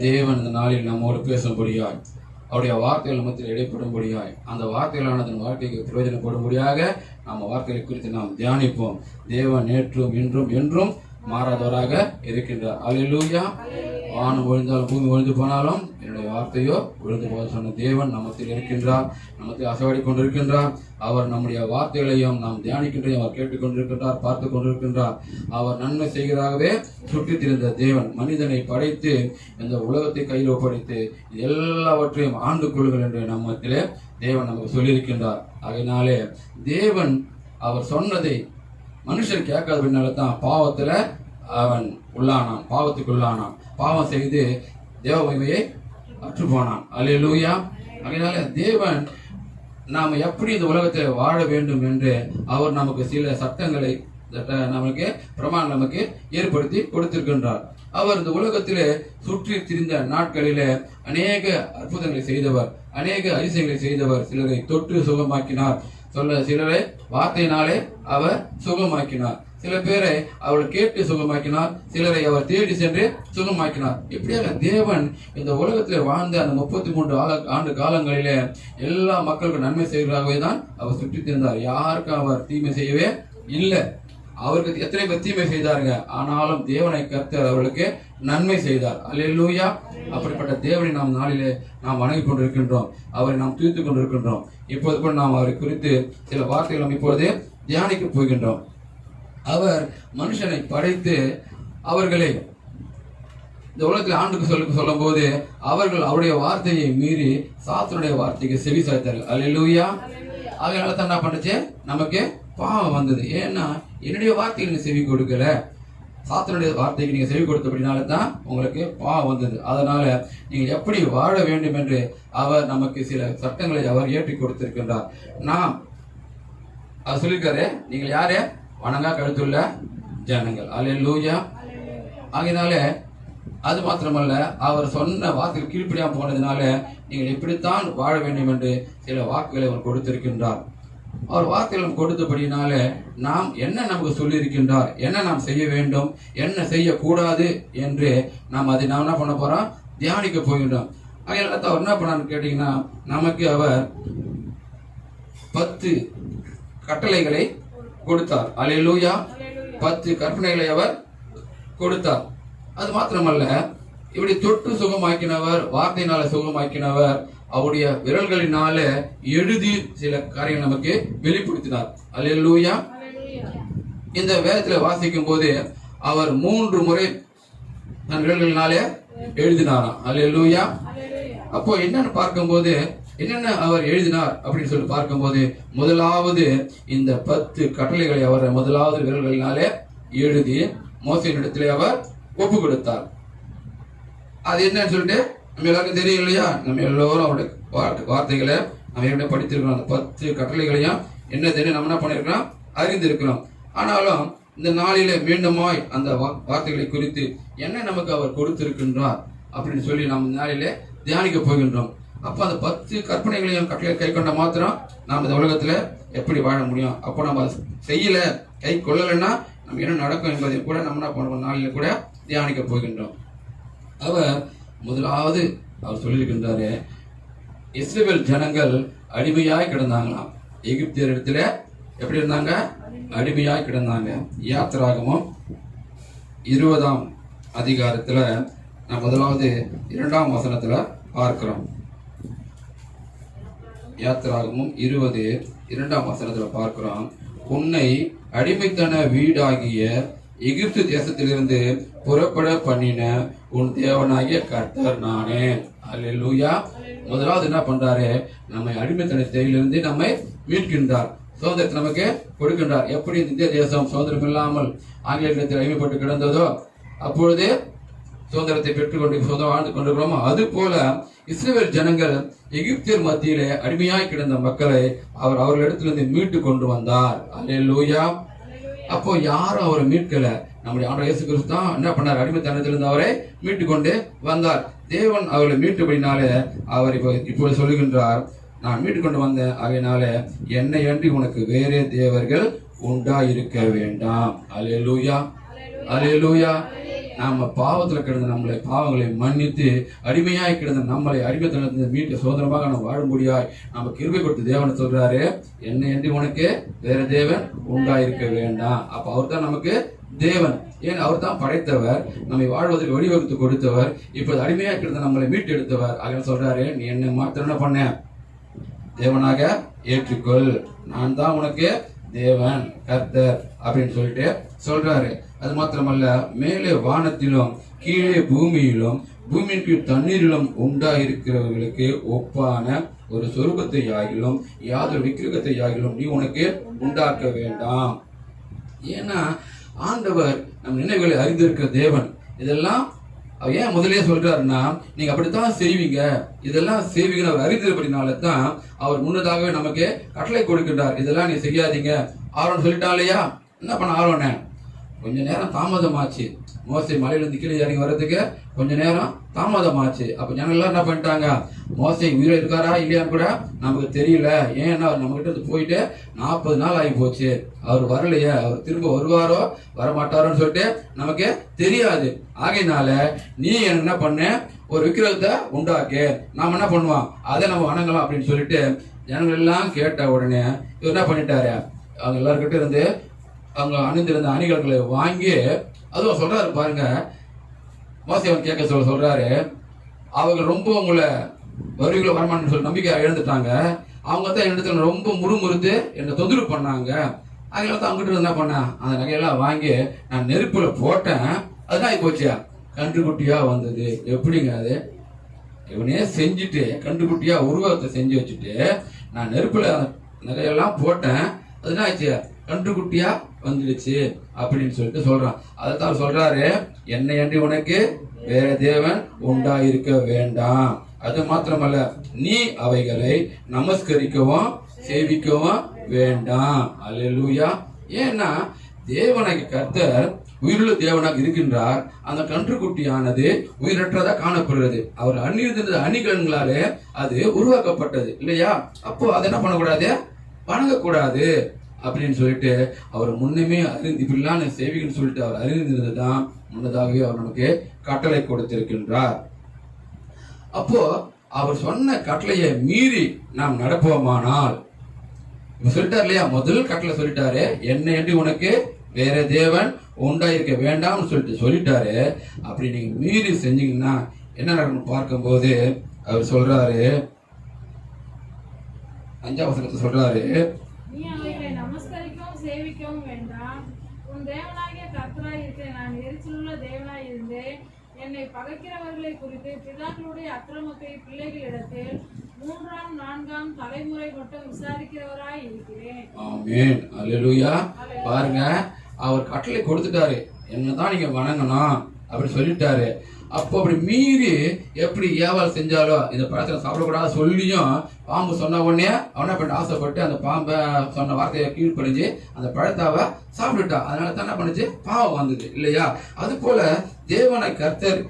தேவன் இந்த நாளில் நம்மோடு பேசும்படியாய், அவருடைய வார்த்தைகள் மத்தியில் இடைப்படும்படியாய், அந்த வார்த்தைகளானது வாழ்க்கைக்கு பிரயோஜனப்படும்படியாக நம்ம வார்த்தைகளை குறித்து நாம் தியானிப்போம். தேவன் நேற்றும் இன்றும் என்றும் மாறாதவராக இருக்கின்றார். அல்லேலூயா. வானம் ஒழிந்தாலும் பூமி ஒழிந்து போனாலும் என்னுடைய வார்த்தையோ ஒழிந்து போக சொன்ன தேவன் நம்மத்தில் இருக்கின்றார், நமக்கு அசைவாடி கொண்டிருக்கின்றார். அவர் நம்முடைய வார்த்தைகளையும் நாம் தியானிக்கின்றையும் அவர் கேட்டுக்கொண்டிருக்கின்றார், பார்த்து கொண்டிருக்கின்றார். அவர் நன்மை செய்கிறாகவே சுற்றித் திரிந்த தேவன் மனிதனை படைத்து இந்த உலகத்தை கையில் ஒப்படைத்து எல்லாவற்றையும் ஆண்டு கொள்ளுங்கள் என்று நம்மத்திலே தேவன் நமக்கு சொல்லியிருக்கின்றார். அதனாலே தேவன் அவர் சொன்னதை மனுஷன் கேட்காதனால தான் பாவத்துல அவன் உள்ளானான், பாவத்துக்குள்ளானான், பாவம் செய்து தேவ மகிமையை அற்று போனான். அல்லேலூயா. அதனால தேவன் நாம் எப்படி இந்த உலகத்தில் வாழ வேண்டும் என்று அவர் நமக்கு சில சட்டங்களை நமக்கு பிரமாணம் நமக்கு ஏற்படுத்தி கொடுத்திருக்கின்றார். அவர் இந்த உலகத்திலே சுற்றி திரிந்த நாட்களிலே அநேக அற்புதங்களை செய்தவர், அநேக அதிசயங்களை செய்தவர். சிலரை தொட்டு சுகமாக்கினார், சிலரை வார்த்தையினாலே அவர் சுகமாக்கினார், சில பேரை அவர் கேட்டு சுகமாக்கினார், சிலரை அவர் தேடி சென்று சுகமாக்கினார். இப்படியாக தேவன் இந்த உலகத்தில் வாழ்ந்த அந்த 33 ஆண்டு காலங்களிலே எல்லா மக்களுக்கும் நன்மை செய்வதாகவே தான் அவர் சுற்றித் திரிந்தார். யாருக்கும் அவர் தீமை செய்யவே இல்லை. அவருக்கு எத்தனை பேர் தீமை செய்தாருங்க, ஆனாலும் தேவனை கர்த்தர் அவர்களுக்கு நன்மை செய்தார். அல்லேலூயா. அப்படிப்பட்ட தேவனை நாம் நாளிலே நாம் வணங்கி கொண்டிருக்கின்றோம், அவரை நாம் துதித்துக் கொண்டிருக்கின்றோம். இப்போது கூட நாம் அவரை குறித்து சில வார்த்தைகள் நாம் இப்போது தியானிக்க போகின்றோம். அவர் மனுஷனை படைத்து அவர்களை இந்த உலகத்தில் ஆண்டுக்கு சொல்லும் போது அவர்கள் அவருடைய வார்த்தையை மீறி சாத்தனுடைய வார்த்தைக்கு செவி சாய்த்தார்கள். அல்லேலூயா. அதனால தான் என்ன பண்ணுச்சு, நமக்கு பாவம் வந்தது. ஏன்னா என்னுடைய வார்த்தைக்கு நீங்க செவி கொடுக்கல, சாத்தனுடைய வார்த்தைக்கு நீங்க செவி கொடுத்தபடினால தான் உங்களுக்கு பாவம் வந்தது. அதனால நீங்க எப்படி வாழ வேண்டும் என்று அவர் நமக்கு சில சட்டங்களை அவர் ஏற்றி கொடுத்திருக்கின்றார். நாம் அவர் சொல்லியிருக்காரு, நீங்கள் யாரு வணங்கா கழுத்துள்ள ஜனங்கள். அல்லேலூயா. ஆகையினால அது மாத்திரமல்ல, அவர் சொன்ன வாக்குகள் கீழ்ப்படியாமல் போனதுனால நீங்கள் இப்படித்தான் வாழ வேண்டும் என்று சில வாக்குகளை அவர் கொடுத்திருக்கின்றார். அவர் வாக்குகள் கொடுத்தபடினால நாம் என்ன நமக்கு சொல்லி இருக்கின்றார், என்ன நாம் செய்ய வேண்டும், என்ன செய்யக்கூடாது என்று நாம் அதை நாம் என்ன பண்ண போறோம், தியானிக்க போகின்றோம். அதனால அவர் என்ன பண்ணான்னு கேட்டீங்கன்னா, நமக்கு அவர் 10 கட்டளைகளை கொடுத்தார். அல்லேலூயா. 10 கற்பனைகளை அவர் கொடுத்தார். அது மாத்திரமல்ல, இப்படி தொட்டு சுகமாக்கினவர், வார்த்தையினால சுகமாக்கினவர், அவருடைய விரல்களினால எழுதி சில காரியங்கள் நமக்கு வெளிப்படுத்தினார். அல்லேலூயா. இந்த வேதத்துல வாசிக்கும் போது அவர் 3 முறை தன் விரல்களினாலே எழுதினாராம். அல்லேலூயா. அப்போ என்னன்னு பார்க்கும்போது, என்னென்ன அவர் எழுதினார் அப்படின்னு சொல்லி பார்க்கும்போது, முதலாவது இந்த 10 கட்டளைகளை அவர் முதலாவது விரல்களினாலே எழுதி மோசேயினிடத்திலே அவர் ஒப்பு கொடுத்தார். அது என்னன்னு சொல்லிட்டு நம்ம எல்லாருக்கும் தெரியும் இல்லையா, நம்ம எல்லோரும் அவருடைய வார்த்தைகளை நம்ம என்ன படித்திருக்கிறோம். அந்த 10 கட்டளைகளையும் என்ன தெரியும் நம்ம என்ன பண்ணிருக்கிறோம், அறிந்திருக்கிறோம். ஆனாலும் இந்த நாளிலே மீண்டுமாய் அந்த வார்த்தைகளை குறித்து என்ன நமக்கு அவர் கொடுத்திருக்கின்றார் அப்படின்னு சொல்லி நாம் இந்த நாளிலே தியானிக்க போகின்றோம். அப்ப அந்த 10 கற்பனைகளையும் கட்டளை கை கொண்ட மாத்திரம் நாம் இந்த உலகத்துல எப்படி வாழ முடியும். அப்போ நம்ம செய்யல, கை கொள்ளலைன்னா நம்ம என்ன நடக்கும் என்பதை கூட நம்ம என்ன பண்ணுவோம், நாளில கூட தியானிக்க போகின்றோம். அவர் முதலாவது அவர் சொல்லியிருக்கின்றாரு, இஸ்ரவேல் ஜனங்கள் அடிமையாய் கிடந்தாங்களாம். எகிப்தியர் இடத்துல எப்படி இருந்தாங்க, அடிமையாய் கிடந்தாங்க. யாத்திராகமம் 20ஆம் அதிகாரத்துல நான் முதலாவது 2ஆம் வசனத்துல பார்க்கிறோம். யாத்திராகமும் 20:2ஆம் வசனத்துல பார்க்கிறோம், உன்னை அடிமைத்தன வீடாகிய எகிப்து தேசத்திலிருந்து புறப்பட பண்ணின உன் தேவனாகிய கர்த்தர் நானே. அல்லேலூயா. முதலாவது என்ன பண்றாரு, நம்மை அடிமைத்தனத்திலிருந்து நம்மை மீட்கின்றார், சுதந்திரத்தை நமக்கு கொடுக்கின்றார். எப்படி இந்திய தேசம் சுதந்திரம் இல்லாமல் ஆங்கிலேயத்தில் அடிமைப்பட்டு கிடந்ததோ, அப்பொழுது சுதந்திரத்தை பெற்றுக்கொண்டு சுதந்திரம் வாழ்ந்து கொண்டிருக்கிறோமோ, அது போல இஸ்ரவேல் ஜனங்கள் எகிப்தியர் மத்தியிலே அடிமையாய் கிடந்த மக்களை அவர் அவர்களிடத்திலிருந்து மீட்டு கொண்டு வந்தார். அல்லேலூயா. அப்போ யாரும் அவரை மீட்கல, நம்முடைய ஆண்டவர் இயேசு கிறிஸ்து தான் என்ன பண்ணார், அடிமைத்தனத்திலிருந்து அவரை மீட்டு கொண்டு வந்தார். தேவன் அவர்களை மீட்டுபடினாலே அவர் இப்போது சொல்லுகின்றார், நான் மீட்டு கொண்டு வந்தேன், அதனால என்னை அன்றி உனக்கு வேறே தேவர்கள் உண்டா இருக்க வேண்டாம். அல்லேலூயா. அல்லேலூயா. நாம பாவத்துல கிடந்த நம்மளை பாவங்களை மன்னித்து அடிமையாய் கிடந்த நம்மளை அடிமைத்தனத்திலிருந்து மீட்டு சுதந்திரமாக நம்ம வாழும்படியாய் நம்ம கிருபை கொடுத்து தேவனை சொல்றாரு, என்ன என்று உனக்கு வேற தேவன் உண்டாயிருக்க வேண்டாம். அப்ப அவர் தான் நமக்கு தேவன். ஏன் அவர் தான் படைத்தவர், நம்மை வாழ்வதற்கு வழிவகுத்து கொடுத்தவர், இப்போது அடிமையாக கிடந்த நம்மளை மீட்டு எடுத்தவர். ஆக சொல்றாரு, நீ என்ன மாத்திரம் என்ன பண்ண, தேவனாக ஏற்றுக்கொள், நான் தான் உனக்கு தேவன் கர்த்தர் அப்படின்னு சொல்லிட்டு சொல்றாரு. அது மாத்திரமல்ல, மேலே வானத்திலும் கீழே பூமியிலும் பூமியின் கீழ் தண்ணீரிலும் உண்டாயிருக்கிறவர்களுக்கு ஒப்பான ஒரு சொரூபத்தை ஆகிலும் யாதொரு விக்கிரகத்தை ஆகிலும் நீ உனக்கு உண்டாக்க வேண்டாம். ஏன்னா ஆண்டவர் நம் நினைவுகளை அறிந்திருக்கிற தேவன். இதெல்லாம் ஏன் முதலே சொல்றாருன்னா, நீங்க அப்படித்தான் செய்வீங்க, இதெல்லாம் செய்வீங்கன்னு அவர் அறிந்திருப்படினால தான் அவர் முன்னதாகவே நமக்கு கட்டளை கொடுக்கின்றார். இதெல்லாம் நீ செய்யாதீங்க. ஆரோன் சொல்லிட்டா இல்லையா, என்ன பண்ண ஆரோன கொஞ்ச நேரம் தாமதமாச்சு. மோசே மலையிலிருந்து கீழே இறங்கி வர்றதுக்கு கொஞ்ச நேரம் தாமதமாச்சு. அப்ப ஜனங்கள்லாம் என்ன பண்ணிட்டாங்க, மோசே உயிரை இருக்காரா இல்லையான்னு கூட நமக்கு தெரியல. ஏன்னா அவர் நம்ம கிட்ட போயிட்டு 40 நாள் ஆகி போச்சு, அவர் வரலையே, அவர் திரும்ப வருவாரோ வரமாட்டாரோன்னு சொல்லிட்டு நமக்கு தெரியாது. ஆகையினால நீ என்ன பண்ண, ஒரு விக்கிரகத்தை உண்டாக்கு, நாம என்ன பண்ணுவோம் அதை நம்ம வணங்கலாம் அப்படின்னு சொல்லிட்டு ஜனங்கள் எல்லாம் கேட்ட உடனே இவர் என்ன பண்ணிட்டாரு, அவங்க எல்லாருக்கிட்ட இருந்து அவங்க அணிந்திருந்த அணிகள்களை வாங்கி, அதுவும் சொல்றாரு பாருங்க, மோசேவன் கேட்க சொல்றாரு, அவங்க ரொம்ப உங்களை வருவிகளை வரமாட்டேன்னு சொல்லி நம்பிக்கை இழந்துட்டாங்க. அவங்க தான் என்னிடத்துல ரொம்ப முறுமுறுத்து என்னை தொந்தரவு பண்ணாங்க. அதனால தான் அவங்ககிட்ட என்ன பண்ணேன், அந்த நகையெல்லாம் வாங்கி நான் நெருப்புல போட்டேன், அதுதான் போச்சியா கன்றுக்குட்டியா வந்தது. எப்படிங்க அது, இவனே செஞ்சுட்டு கன்றுக்குட்டியா உருவத்தை செஞ்சு வச்சுட்டு நான் நெருப்புல நகையெல்லாம் போட்டேன், அதுதான் ஆச்சு கன்றுக்குட்டியா வந்துடுச்சு அப்படின்னு சொல்லிட்டு சொல்றான். அதைத்தான் சொல்றாரு, என்னை அன்றி உனக்கு வேற தேவன் உண்டாயிருக்க வேண்டாம். அது மாத்திரமல்ல, நீ அவைகளை நமஸ்கரிக்கவும் சேவிக்கவும் வேண்டாம். அல்லேலூயா. ஏன்னா தேவனாகிய கர்த்தர் உயிருள்ள தேவனாக இருக்கின்றார். அந்த கன்றுக்குட்டியானது உயிரற்றதா காணப்படுறது. அவர் அணிந்திருந்த அணிகலன்களாலே அது உருவாக்கப்பட்டது இல்லையா. அப்போ அதை என்ன பண்ணக்கூடாது, வணங்கக்கூடாது அப்படின்னு சொல்லிட்டு அவர் முன்னமே இப்படிலாம் சேவிக்கன்னு சொல்லிட்டு அவர் அறிந்திருந்தது தான் முன்னதாகவே அவர் நமக்கு கட்டளை கொடுத்திருக்கின்றார். அப்போ அவர் சொன்ன கட்டளையை மீறி நாம் நடப்போமானால், சொல்லிட்டார் இல்லையா, முதல் கட்டளை சொல்லிட்டாரு, என்னை என்று உனக்கு வேற தேவன் உண்டாயிருக்க வேண்டாம்னு சொல்லிட்டாரு. அப்படி நீங்க மீறி செஞ்சீங்கன்னா என்ன நடக்கும் பார்க்கும்போது அவர் சொல்றாரு, 5ஆம் வசனத்தை சொல்றாரு, நீ அவைகளை நமஸ்கரிக்கவும் சேவிக்கவும் வேண்டாம். உன் தேவனாகிய கர்த்தராய் இருக்கிற நான் எரிச்சலுள்ள தேவனாய் இருந்தேன். என்னை பகைக்கிறவர்களை குறித்து பிதாக்களுடைய அக்கிரமத்தை பிள்ளைகளிடத்தில் 3ஆம் 4ஆம் தலைமுறை மட்டும் விசாரிக்கிறவராய் இருக்கிறேன். ஆமென். அல்லேலூயா. பாருங்க, அவர் கட்டளை கொடுத்துட்டாரு, என்னதான் நீங்க வணங்கணும் அப்படி சொல்லிட்டாரு. அப்போ அப்படி மீறி எப்படி ஏவாள் செஞ்சாலோ, இந்த பழத்தை சாப்பிடக்கூடாது சொல்லியும் பாம்பு சொன்ன உடனே அவனை பண்ண ஆசைப்பட்டு அந்த பாம்பை சொன்ன வார்த்தையை கீழ்ப்படிஞ்சு அந்த பழத்தாவை சாப்பிட்டுட்டா. அதனால தான் என்ன பண்ணுச்சு, பாவம் வந்தது இல்லையா. அது போல தேவனை கர்த்தர்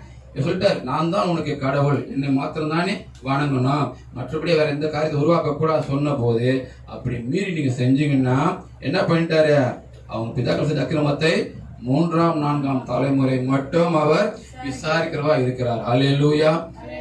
சொல்லிட்டார், நான் தான் உனக்கு கடவுள், என்னை மாத்திரம் தானே வணங்கணும், மற்றபடி வேற எந்த காரியத்தை உருவாக்க கூடாது சொன்ன போது அப்படி மீறி நீங்க செஞ்சீங்கன்னா என்ன பண்ணிட்டாரு, அவங்க பிதாக்கள் செஞ்ச அக்கிரமத்தை 3ஆம் 4ஆம் தலைமுறை மட்டும் அவர் விசாரிக்கிறவா இருக்கிறார். அல்லேலூயா.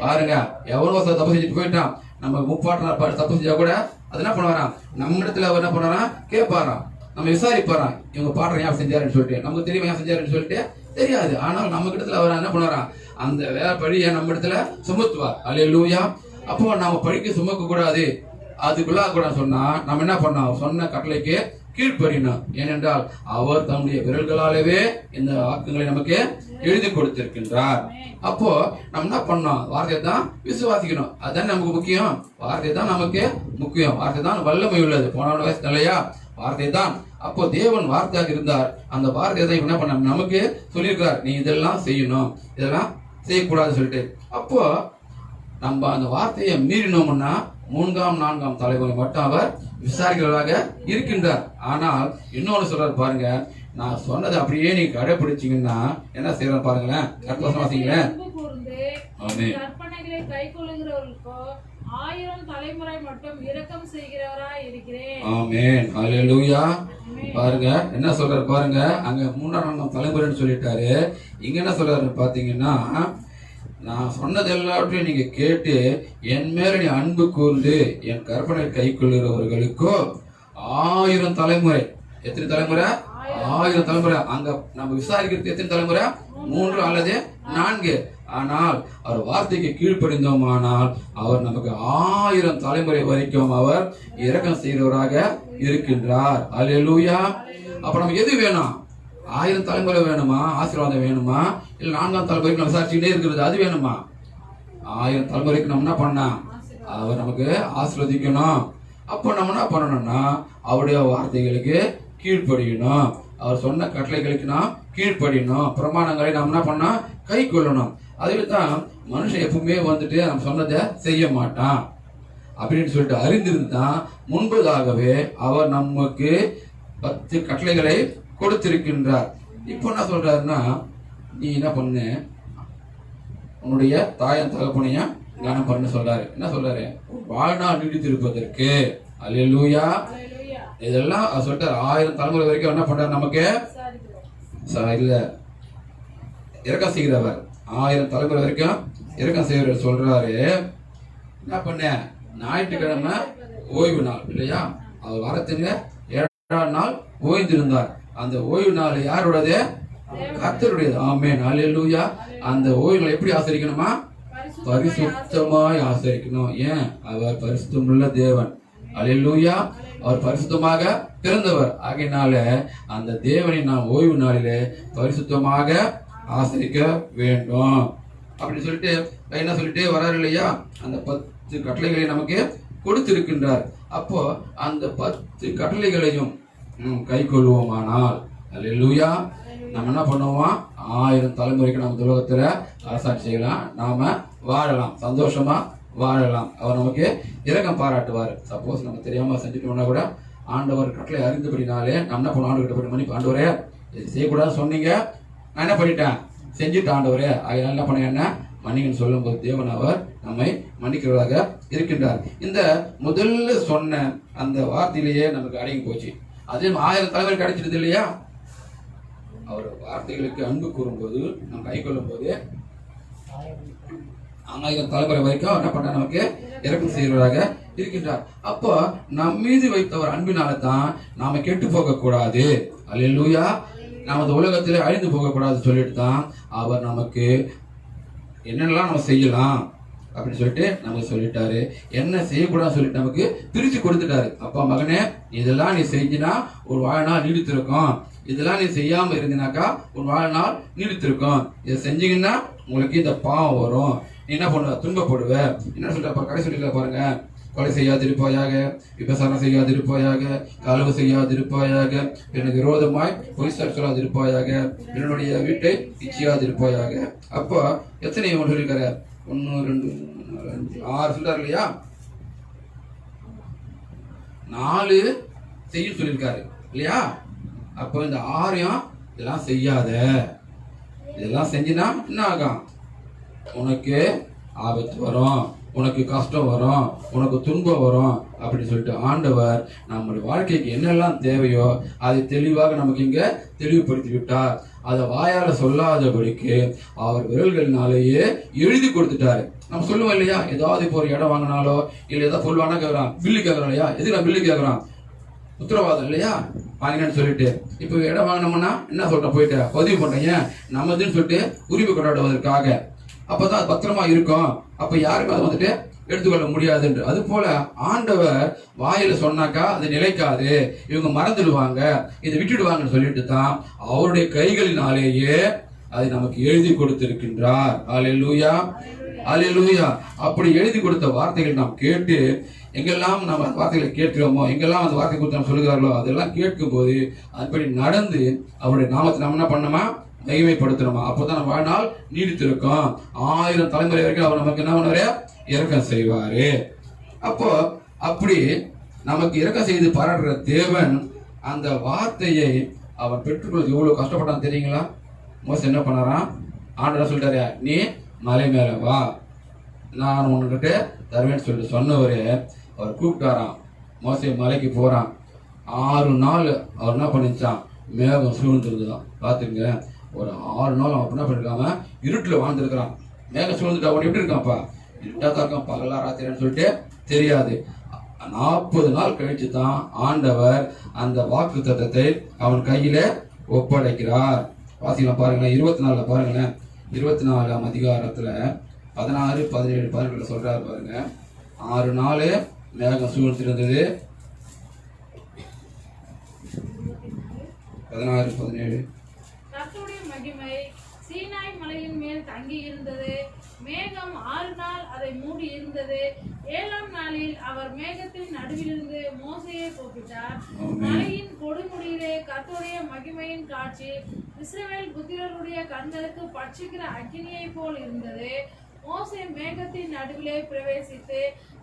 பாருங்க, எவ்வளவு தப்பு செஞ்சுட்டு போயிட்டான், நம்ம முப்பாட்டனார் தப்பு செஞ்சா கூட அது என்ன பண்ணுவாராம், நம்ம இடத்துல அவர் என்ன பண்ணுவாராம் கேட்பாராம், நம்ம விசாரிப்பாராம், இவங்க பாடுற ஏன் செஞ்சாருன்னு சொல்லிட்டு. நமக்கு தெரியும் ஏன் செஞ்சாருன்னு சொல்லிட்டு தெரியாது, ஆனால் நம்ம இடத்துல அவர் என்ன பண்ணுவாராம், அந்த வேற பழியை நம்ம இடத்துல சுமத்துவார். அல்லேலூயா. அப்போ நாம படிக்க சுமக்க கூடாது, அதுக்குள்ள கூட சொன்னா நம்ம என்ன பண்ணோம், சொன்ன கட்டளைக்கு கீழ்ப்படினோம். ஏனென்றால் அவர் தன்னுடைய விரல்களாலவே இந்த வாக்குகளை நமக்கு எழுதி கொடுத்திருக்கின்றார். அப்போ நம்ம என்ன பண்ணோம், வார்த்தையை தான் விசுவாசிக்கணும், அதுதான் நமக்கு முக்கியம். வார்த்தை தான் நமக்கு முக்கியம், வார்த்தை தான் வல்லமை உள்ளது. போன வயசு இல்லையா, வார்த்தை தான். அப்போ தேவன் வார்த்தையாக இருந்தார், அந்த வார்த்தையை தான் என்ன பண்ண நமக்கு சொல்லியிருக்கிறார், நீ இதெல்லாம் செய்யணும், இதெல்லாம் செய்யக்கூடாது சொல்லிட்டு. அப்போ நம்ம அந்த வார்த்தையை மீறினோம்னா 3ஆம் 4ஆம் தலைமுறை மட்டும் அவர் விசாரிக்கிறவராக இருக்கின்றார். ஆனால் இன்னொன்னு சொல்றாரு பாருங்க, நான் சொன்னதை அப்படியே நீங்க கடைபிடிச்சீங்கன்னா என்ன செய்யறாரு பாருங்களேன், கற்பனை கற்பனைகளை கை கொள்ளுகிறவர்களுக்கோ 1000 தலைமுறை மட்டும் இரக்கம் செய்கிறவராய் இருக்கிறேன். ஆமென். அல்லேலூயா. பாருங்க என்ன சொல்றாரு பாருங்க. அங்க 3ஆம் தலைமுறைன்னு சொல்லிட்டாரு. இங்க என்ன சொல்றாரு பாத்தீங்கன்னா, நான் சொன்னது எல்லாவற்றையும் நீங்க கேட்டு என் மேல நீ அன்பு கூர்ந்து என் கற்பனை கை கொள்ளுகிறவர்களுக்கோ 1000 தலைமுறை. எத்தனை தலைமுறை? 1000 தலைமுறை. அங்க நம்ம விசாரிக்கிறது எத்தனை தலைமுறை? 3 அல்லது 4. ஆனால் அவர் வார்த்தைக்கு கீழ்ப்படிந்தோமானால் அவர் நமக்கு 1000 தலைமுறை வரைக்கும் அவர் இரக்கம் செய்கிறவராக இருக்கின்றார். அல்லேலூயா. அப்ப நமக்கு எது வேணும்? 1000 தலைமுறை வேணுமா? ஆசீர்வாதம் வேணுமா? இல்ல 4ஆம் தலைமுறைக்கு நம்ம விசாரிச்சுட்டே இருக்கிறது அது வேணுமா? 1000 தலைமுறைக்கு நம்ம என்ன பண்ணா அவர் நமக்கு ஆசீர்வதிக்கணும். அப்போ நம்ம என்ன பண்ணணும்னா அவருடைய வார்த்தைகளுக்கு கீழ்ப்படியணும். அவர் சொன்ன கட்டளைகளுக்கு நாம் கீழ்ப்படியணும். பிரமாணங்களை நாம் என்ன பண்ணா கை கொள்ளணும். அதுக்கு தான் மனுஷன் எப்பவுமே வந்துட்டு நம்ம சொன்னதை செய்ய மாட்டான் அப்படின்னு சொல்லிட்டு அறிந்திருந்தான் முன்பதாகவே அவர் நமக்கு 10 கட்டளைகளை கொடுத்திருக்கின்றார். இப்போ என்ன சொல்றாருன்னா, நீ என்ன பண்ணு, உன்னுடைய தாயன் தகப்பனையும் கனம் பண்ண சொல்றாரு. என்ன சொல்றாரு? வாழ்நாள் நீடித்திருப்பதற்கு. அல்லேலூயா. இதெல்லாம் சொல்லிட்டாரு. 1000 தலைமுறை வரைக்கும் என்ன பண்றாரு நமக்கு? இல்ல இரக்கம் செய்கிறவர். 1000 தலைமுறை வரைக்கும் இரக்கம் செய்கிறவர் சொல்றாரு. என்ன பண்ண? ஞாயிற்றுக்கிழமை ஓய்வு நாள் இல்லையா? அவர் வாரத்தின் 7ஆம் நாள் ஓய்ந்திருந்தார். அந்த ஓய்வு நாள் யாருடையது? கர்த்தருடையது. ஆமென். அல்லேலூயா. அந்த ஓய்வு நாள் எப்படி ஆசரிக்கணுமா? பரிசுத்தமாய் ஆசரிக்கணும். ஏன்? அவர் பரிசுத்தமுள்ள தேவன். அல்லேலூயா. அவர் பரிசுத்தமாக பிறந்தவர். ஆகையினால அந்த தேவனை நாம் ஓய்வு நாளிலே பரிசுத்தமாக ஆசரிக்க வேண்டும் அப்படின்னு சொல்லிட்டு என்ன சொல்லிட்டே வராரு இல்லையா? அந்த 10 கட்டளைகளை நமக்கு கொடுத்திருக்கின்றார். அப்போ அந்த 10 கட்டளைகளையும் கை கொள்வோமானால் அல்லேலூயா நம்ம என்ன பண்ணுவோம்? 1000 தலைமுறைக்கு நம்ம உலகத்துல அரசாட்சி செய்யலாம். நாம வாழலாம், சந்தோஷமா வாழலாம். அவர் நமக்கு இரக்கம் பாராட்டுவார். சப்போஸ் நம்ம தெரியாம செஞ்சுட்டோம்னா கூட ஆண்டவர் கட்டளை அறிந்தபடினாலே நம்ம என்ன பண்ணுவோம்? ஆண்டு கிட்ட போய் மன்னிப்பு, ஆண்டவரே இது செய்யக்கூடாது சொன்னீங்க, நான் என்ன பண்ணிட்டேன்? செஞ்சுட்டு ஆண்டவரே, அதனால என்ன பண்ண என்ன மன்னிக்கன்னு சொல்லும் போது தேவன் அவர் நம்மை மன்னிக்கிறவராக இருக்கின்றார். இந்த முதல்ல சொன்ன அந்த வார்த்தையிலேயே நமக்கு அடங்கி போச்சு. அதே 1000 தலைமுறை கிடைச்சிருது இல்லையா? அவர் வார்த்தைகளுக்கு அன்பு கூறும்போது நம்ம கை கொள்ளும் போது 1000 தலைமுறை வரைக்கும் என்ன பண்ண நமக்கு இரக்கம் செய்வதாக இருக்கின்றார். அப்போ நம் மீது வைத்தவர் அன்பினால தான் நாம கெட்டு போக கூடாது. அல்லேலூயா. நமது உலகத்திலே அழிந்து போக கூடாது சொல்லிட்டு தான் அவர் நமக்கு என்னெல்லாம் நம்ம செய்யலாம் அப்படின்னு சொல்லிட்டு நமக்கு சொல்லிட்டாரு. என்ன செய்யக்கூடாதுன்னு சொல்லிட்டு நமக்கு பிரிச்சு கொடுத்துட்டாரு. அப்பா மகனே, இதெல்லாம் நீ செஞ்சினா ஒரு வாழ்நாள் நீடித்திருக்கும், இதெல்லாம் நீ செய்யாம இருந்தினாக்கா உன் வாழ்நாள் நீடித்திருக்கும், இதை செஞ்சீங்கன்னா உங்களுக்கு இந்த பாவம் வரும், நீ என்ன பண்ணுவ? துன்பப்படுவ. என்ன சொல்ற கடைசி சொல்லிட்டு பாருங்க, கொலை செய்யாதிருப்பாயாக, விபசாரம் செய்யாதிருப்பாயாக, களவு செய்யாதிருப்பாயாக, எனக்கு விரோதமாய் பொய் சொல்லாதிருப்பாயாக, என்னுடைய வீட்டை இச்சியாதிருப்பாயாக. அப்போ எத்தனை ஒன்று சொல்லிருக்காரு? 1 2 4 6 சொல்றாரு இல்லையா? 4 செய்ய சொல்லியிருக்காரு இல்லையா? அப்போ இந்த 6 இதெல்லாம் செய்யாத, இதெல்லாம் செஞ்சினா என்ன ஆகும்? உனக்கு ஆபத்து வரும், உனக்கு கஷ்டம் வரும், உனக்கு துன்பம் வரும் அப்படின்னு சொல்லிட்டு ஆண்டவர் நம்முடைய வாழ்க்கைக்கு என்னெல்லாம் தேவையோ அதை தெளிவாக நமக்கு இங்க தெளிவுபடுத்தி விட்டார். அதை வாயால சொல்லாதபடிக்கு அவர் விரல்களினாலேயே எழுதி கொடுத்துட்டாரு. நம்ம சொல்லுவோம் இல்லையா? ஏதாவது இப்போ ஒரு இடம் வாங்கினாலோ இல்ல ஏதாவது பொருள் வாங்க கேட்கறான், பில்லு கேட்கறோம் இல்லையா? எதுக்கு நான் பில்லு கேட்கறான்? உத்தரவாதம் இல்லையா வாங்கினேன்னு சொல்லிட்டு. இப்போ இடம் வாங்கினோம்னா என்ன சொல்றேன்? போயிட்டு பதிவு பண்றீங்க நம்மதுன்னு சொல்லிட்டு உரிமை கொண்டாடுவதற்காக. அப்பதான் பத்திரமா இருக்கும். அப்ப யாருக்கும் அதை வந்துட்டு எடுத்துக்கொள்ள முடியாது என்று. அது போல ஆண்டவர் வாயில சொன்னாக்கா அது நிலைக்காது, இவங்க மறந்துடுவாங்க, இதை விட்டுடுவாங்கன்னு சொல்லிட்டு தான் அவருடைய கைகளினாலேயே அதை நமக்கு எழுதி கொடுத்திருக்கின்றார். அல்லேலூயா, அல்லேலூயா. அப்படி எழுதி கொடுத்த வார்த்தைகள் நாம் கேட்டு எங்கெல்லாம் நம்ம வார்த்தைகளை கேட்கிறோமோ, எங்கெல்லாம் அந்த வார்த்தை கொடுத்து நம்ம சொல்லுகிறார்களோ அதெல்லாம் கேட்கும் போது அதுபடி நடந்து அவருடைய நாமத்தை நம்ம என்ன பண்ணோமா? மகிமைப்படுத்தணுமா? அப்போதான் நம்ம வாழ்நாள் நீடித்திருக்கும். 1000 தலைமுறை வரைக்கும் அவர் நமக்கு என்ன பண்ணுவாரு? இரக்கம் செய்வாரு. அப்போ அப்படி நமக்கு இரக்கம் செய்து பாராட்டுற தேவன் அந்த வார்த்தையை அவர் பெற்றுக்கொள்ள எவ்வளவு கஷ்டப்பட்டான்னு தெரியுங்களா? மோசே என்ன பண்ணாராம்? ஆண்டவர் சொல்லிட்டாரு, நீ மலை மேல வா, நான் உன்கிட்ட தருவேன்னு சொல்லிட்டு சொன்னவரு அவர் கூப்பிட்டாராம். மோசே மலைக்கு போறான். 6 நாள் அவர் என்ன பண்ணிச்சான், மேகம் சூழ்ந்துருந்துதான். பார்த்துங்க, ஒரு 6 நாள் அவன் என்ன பண்ணிருக்காம இருட்டில் வாழ்ந்துருக்கிறான். மேகம் சூழ்ந்துட்டு அவன் எப்படி இருக்கான்ப்பா, இருட்டா தான் இருக்கான், பகலா ராத்திரின்னு சொல்லிட்டு தெரியாது. 40 நாள் கழிச்சு தான் ஆண்டவர் அந்த வாக்கு தத்தத்தை அவன் கையில ஒப்படைக்கிறார். வாசிக்கலாம் பாருங்களேன், 24 பாருங்களேன், 24ஆம் அதிகாரத்துல 16, 17, 18 சொல்றாரு பாருங்க. 6 நாள் மேகம் சூழ்ந்திருந்தது. 16, 17. கர்த்தருடைய மகிமை சீனாய் மலையின் மேல் தங்கி இருந்தது. மேகம் 6 நாள் அதை மூடி இருந்தது. 7ஆம் நாளில் அவர் மேகத்தின் நடுவிலிருந்து மோசேயை கூப்பிட்டார். மலையின் கொடுமுடியிலே கர்த்தருடைய மகிமையின் காட்சி இஸ்ரவேல் புத்திரருடைய கண்களுக்கு பட்சிக்கிற அக்கினியை போல் இருந்தது. மோசே மேகத்தின் நடுவிலே பிரவேசித்து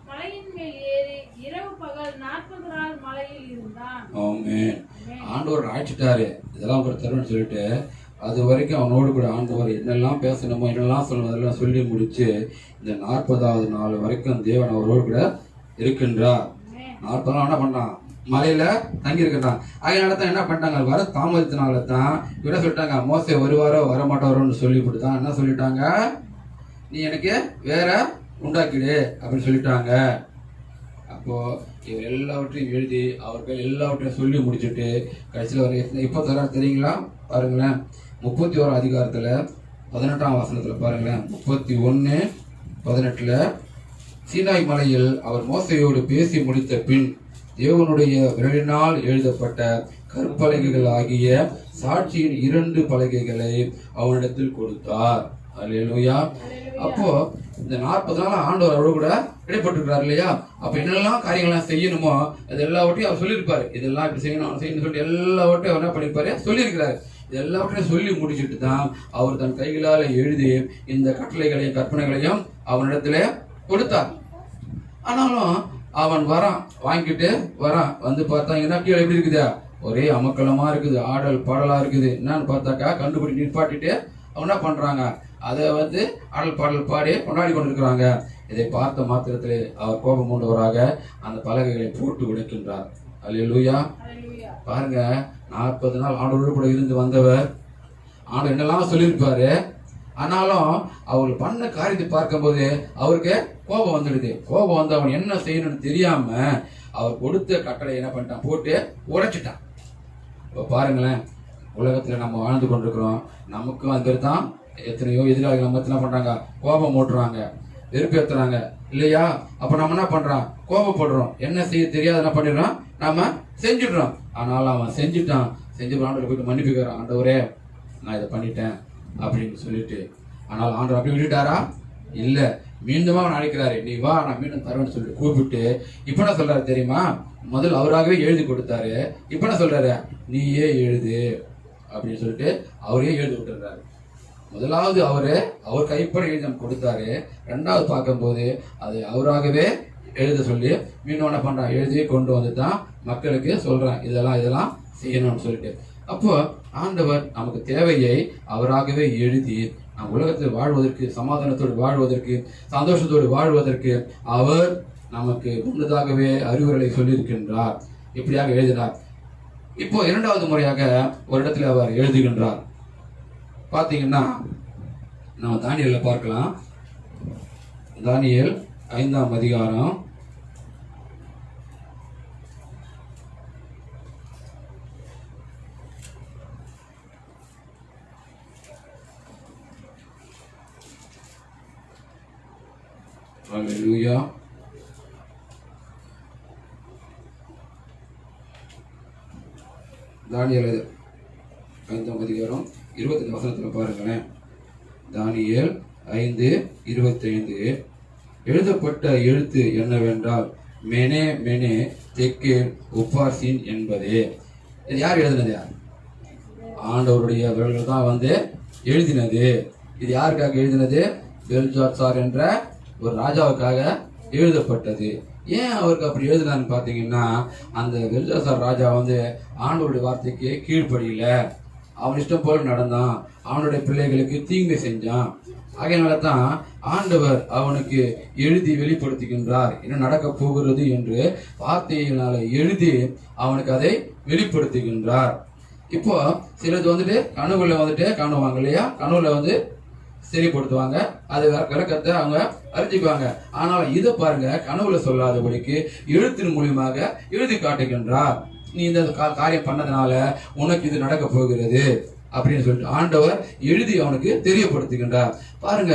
மலையின் மேல் ஏறி இரவு பகல் 40 நாள் மலையில் இருந்தான். ஆண்டவர் ஆயிட்டாரு, இதெல்லாம் ஒரு தருணம் சொல்லிட்டு அது வரைக்கும் அவனோடு கூட ஆண்டவர் என்னெல்லாம் பேசணுமோ என்னெல்லாம் சொல்லணும் அதெல்லாம் சொல்லி முடிச்சு இந்த 40ஆவது நாள் வரைக்கும் தேவன் அவரோடு கூட இருக்கின்றார். 40 நாள் என்ன பண்றான், மலையில தங்கி இருக்கின்றான். அதனால தான் என்ன பண்ணிட்டாங்க, வர தாமதத்தினால தான் இவர சொல்லிட்டாங்க, மோசே வருவாரோ வரமாட்டாரோன்னு சொல்லிவிட்டு தான் என்ன சொல்லிட்டாங்க, நீ எனக்கு வேற உண்டாக்கிடு அப்படின்னு சொல்லிட்டாங்க. அப்போ இவர் எல்லாவற்றையும் எழுதி அவர்கள் எல்லாவற்றையும் சொல்லி முடிச்சுட்டு கடைசியில் வர இப்போ தர தெரியுங்களா பாருங்களேன், 31 அதிகாரத்துல 18ஆம் வசனத்துல பாருங்களேன், 31:18 சீனாய் மலையில் அவர் மோசையோடு பேசி முடித்த பின் தேவனுடைய விரலினால் எழுதப்பட்ட கற்பலகைகள் ஆகிய சாட்சியின் 2 பலகைகளை அவனிடத்தில் கொடுத்தார். அல்லேலூயா. அப்போ இந்த 40 நாள் ஆண்டவர் அவரோடு கூட இடைப்பட்டிருக்கிறார் இல்லையா. அப்ப என்னெல்லாம் காரியங்கள்லாம் செய்யணுமோ அது எல்லாவற்றையும் அவர் சொல்லியிருப்பாரு. இதெல்லாம் இப்படி செய்யணும் செய்யணும்னு சொல்லிட்டு எல்லாவற்றையும் அவர் என்ன பண்ணியிருப்பாரு, சொல்லியிருக்கிறாரு. இது எல்லாவற்றையும் சொல்லி முடிச்சுட்டு தான் அவர் தன் கைகளால் எழுதி இந்த கட்டளைகளையும் கற்பனைகளையும் அவனிடத்துல கொடுத்தார். ஆனாலும் அவன் வரான், வாங்கிட்டு வரான், வந்து பார்த்தாங்கன்னா கீழே எப்படி இருக்குதா, ஒரே அமக்கலமா இருக்குது, ஆடல் பாடலா இருக்குது. என்னன்னு பார்த்தாக்கா கண்டுபிடி நிற்பாட்டிட்டு அவங்க என்ன பண்றாங்க, அதை வந்து ஆடல் பாடல் பாடி கொண்டாடி கொண்டிருக்கிறாங்க. இதை பார்த்த மாத்திரத்திலே அவர் கோபம் கொண்டவராக அந்த பலகைகளை போட்டு உடைக்கின்றார். அல்லேலூயா. பாருங்க, 40 நாள் ஆண்டவரோடு கூட இருந்து வந்தவர், ஆண்டவர் என்னெல்லாம் சொல்லியிருப்பாரு. ஆனாலும் அவர் பண்ண காரியத்தை பார்க்கும்போது அவருக்கு கோபம் வந்துடுது. கோபம் வந்து அவன் என்ன செய்யணும்னு தெரியாம அவர் கொடுத்த கட்டளை என்ன பண்ணிட்டான், போட்டு உடைச்சிட்டான். இப்போ பாருங்களேன், உலகத்துல நம்ம வாழ்ந்து கொண்டிருக்கிறோம், நமக்கும் அது பேர் தான் எத்தனையோ எதிராளிகள் நம்ம என்ன பண்றாங்க, கோபம் ஓட்டுறாங்க, வெறுப்பேற்றுறாங்க இல்லையா. அப்ப நம்ம என்ன பண்றோம், கோபப்படுறோம், என்ன செய்ய தெரியாத என்ன பண்ணிடுறோம், நாம செஞ்சுடுறோம். ஆனாலும் அவன் செஞ்சுட்டான், செஞ்சு ஆண்டவரை போயிட்டு மன்னிப்புக்கிறான், ஆண்டவரே நான் இதை பண்ணிட்டேன் அப்படின்னு சொல்லிட்டு. ஆனால் ஆண்டவர் அப்படி விட்டுட்டாரா, இல்ல, மீண்டும் அவன் அழைக்கிறாரு, நீ வா நான் மீண்டும் தருவேன்னு சொல்லிட்டு கூப்பிட்டு இப்ப என்ன சொல்றாரு தெரியுமா, முதல் அவராகவே எழுதி கொடுத்தாரு, இப்ப என்ன சொல்றாரு, நீயே எழுது அப்படின்னு சொல்லிட்டு அவரே எழுதி விட்டுறாரு. முதலாவது அவர் கைப்பட எழுதி கொடுத்தாரு, 2வது பார்க்கும்போது அது அவராகவே எழுத சொல்லி மீண்டும் என்ன பண்றான், எழுதி கொண்டு வந்து தான் மக்களுக்கு சொல்றான், இதெல்லாம் செய்யணும்னு சொல்லிட்டு. அப்போ ஆண்டவர் நமக்கு தேவையை அவராகவே எழுதி நம் உலகத்தில் வாழ்வதற்கு, சமாதானத்தோடு வாழ்வதற்கு, சந்தோஷத்தோடு வாழ்வதற்கு அவர் நமக்கு முன்னதாகவே அறிவுரைகளை சொல்லியிருக்கின்றார். இப்படியாக எழுதினார். இப்போ 2வது முறையாக ஒரு இடத்துல அவர் எழுதுகின்றார். பாத்தீங்கன்னா நம்ம தானியேல்ல பார்க்கலாம். தானியேல் 5ஆம் அதிகாரம் 25 வசனத்துல பாருங்களேன். தானியேல் 5:25 எழுதப்பட்ட எழுத்து என்னவென்றால் மெனே மெனே தெக்கேல் உப்பார்சின் என்பதே. இது யார் எழுதினது, ஆண்டவருடைய விரல்கள் தான் வந்து எழுதினது. இது யாருக்காக எழுதினது, பெல்ஷாத்சார் என்ற ஒரு ராஜாவுக்காக எழுதப்பட்டது. ஏன் அவருக்கு அப்படி எழுதினான்னு பாத்தீங்கன்னா, அந்த பெல்ஷாத்சார் ராஜா வந்து ஆண்டவருடைய வார்த்தைக்கு கீழ்ப்படியில, அவன் இஷ்டம் போல நடந்தான், அவனுடைய பிள்ளைகளுக்கு தீங்கு செஞ்சான். ஆகையினால தான் ஆண்டவர் அவனுக்கு எழுதி வெளிப்படுத்துகின்றார். என்ன நடக்க போகிறது என்று வார்த்தையினால எழுதி அவனுக்கு அதை வெளிப்படுத்துகின்றார். இப்போ சிலது வந்துட்டு கனவுல வந்துட்டு காணுவாங்க இல்லையா, கனவுல சரிப்படுத்துவாங்க, அது விளக்கத்தை அவங்க அறிஞ்சிக்குவாங்க. ஆனால் இதை பாருங்க, கனவுல சொல்லாதபடிக்கு எழுத்தின் மூலியமாக எழுதி காட்டுகின்றார். நீ இந்த காரியம் பண்ணதுனால உனக்கு இது நடக்க போகிறது அப்படின்னு சொல்லிட்டு ஆண்டவர் எழுதி அவனுக்கு தெரியப்படுத்துகின்றார். பாருங்க,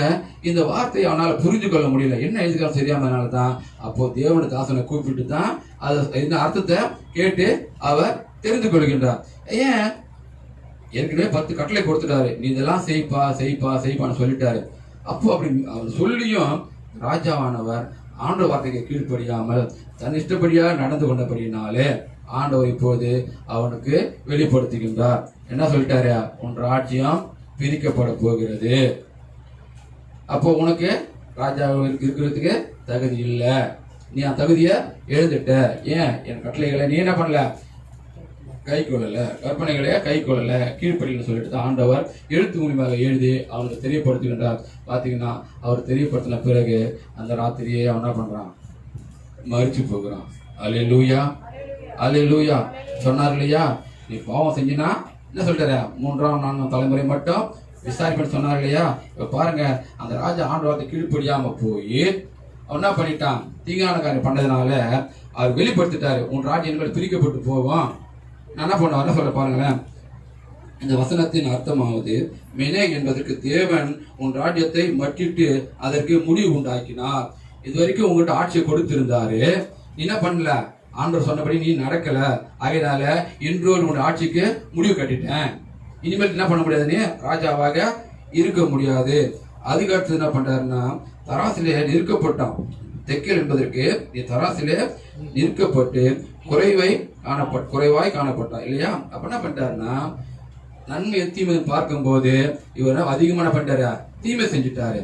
இந்த வார்த்தையை அவனால் புரிஞ்சு கொள்ள முடியல, என்ன எழுதிக்கலாம் தெரியாமனால தான். அப்போ தேவனுடைய தாசனை கூப்பிட்டு தான் அது இந்த அர்த்தத்தை கேட்டு அவர் தெரிந்து கொள்கின்றார். ஏன், ஏற்கனவே 10 கட்டளை கொடுத்துட்டாரு, நீ இதெல்லாம் செய்ப்பான்னு சொல்லிட்டாரு. அப்போ அப்படி அவர் சொல்லியும் ராஜாவானவர் ஆண்டவர் வார்த்தைக்கு கீழ்ப்படியாமல் தன் இஷ்டப்படியாக நடந்து கொண்டபடினாலே ஆண்டவர் இப்போது அவனுக்கு வெளிப்படுத்துகின்றார். என்ன சொல்லிட்டாரு, உன் ராஜ்யம் பிரிக்கப்பட போகிறது. அப்போ உனக்கு ராஜாவுக்கு இருக்கிறதுக்கு தகுதி இல்லை, நீ அந்த தகுதியை எழுந்துட்ட. ஏன், என் கட்டளைகளை நீ என்ன பண்ணல, கை கொள்ளல, கற்பனைகளையே கை கொள்ளல, கீழ்ப்படின்னு சொல்லிட்டு ஆண்டவர் எழுத்து மூலியமாக எழுதி அவனுக்கு தெரியப்படுத்துகின்றார். பாத்தீங்கன்னா அவர் தெரியப்படுத்தின பிறகு அந்த ராத்திரியே அவன் என்ன பண்றான், மறிச்சு போகிறான். அல்லேலூயா, அல்லேலூயா. சொன்னார் இல்லையா, நீ பாவம் செஞ்சினா என்ன சொல்லிட்டாரு, 3ஆம் 4ஆம் தலைமுறை மட்டும் விசாரிப்பேன்னு சொன்னார் இல்லையா. இப்ப பாருங்க, அந்த ராஜா ஆண்டவரத்தை கீழ்ப்படியாம போய் அவன் என்ன பண்ணிட்டான், தீங்கான காரியம் பண்ணதுனால அவர் வெளிப்படுத்திட்டாரு, உன் ராஜ்யங்கள் பிரிக்கப்பட்டு போகும். நான் என்ன பண்ண சொல்ல பாருங்களேன். இந்த வசனத்தின் அர்த்தமாவது, மெனே என்பதற்கு தேவன் உன் ராஜ்யத்தை மட்டிட்டு அதற்கு முடிவு உண்டாக்கினார். இது வரைக்கும் உங்ககிட்ட ஆட்சியை கொடுத்திருந்தாரு, நீ என்ன பண்ணல, ஆண்டவர் சொன்னபடி நீ நடக்கல, ஆகையினால இன்றோடு உன் ஆட்சிக்கு முடிவு கட்டிட்டேன். இனிமேல் என்ன பண்ண முடியாது, நீ ராஜாவாக இருக்க முடியாது. அதுக்கு அடுத்து என்ன பண்றாருன்னா, தராசிலே நிற்கப்பட்டான். தெக்கல் என்பதற்கு நீ தராசிலே நிற்கப்பட்டு குறைவாய் காணப்பட்டான் இல்லையா. அப்ப என்ன பண்ணிட்டாருன்னா, நன்மை தீமை பார்க்கும் போது இவர் அதிகமான பண்ணிட்டாரு, தீமை செஞ்சுட்டாரு